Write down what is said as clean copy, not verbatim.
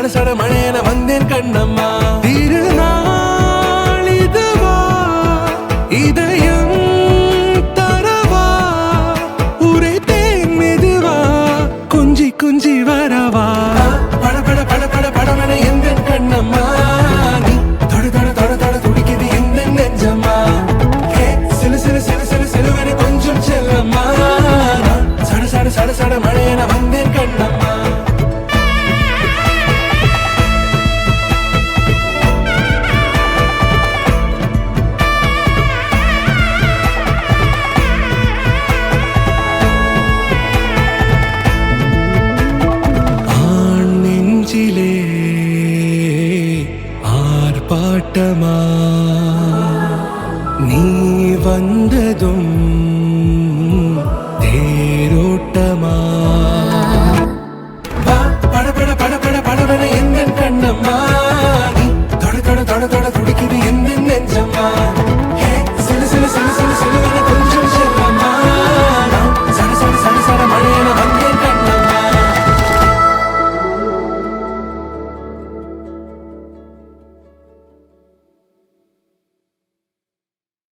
சட சட மழையென வந்தேன் கண்ணம்மா. திருநாள் இதுவா இதயம் தரவா உரைத்தேன் மெதுவா கொஞ்சி கொஞ்சி வரவா பட பட பட பட படமென எந்தன் கண்ணம்மா. நீ தொட தொட தொட தொட துடிக்குது எந்த நெஞ்சம்மா. சிலு சிலு சிலு சிலு சிலுவென கொஞ்சம் செல்லம்மா. சட சட சட சட மழையென வந்தேன் கண்ணம்மா. ஆர்ப்பாட்டமா நீ வந்ததும் தேரோட்டமா பட பட பட பட படவென எந்தன் கண்ணம்மா.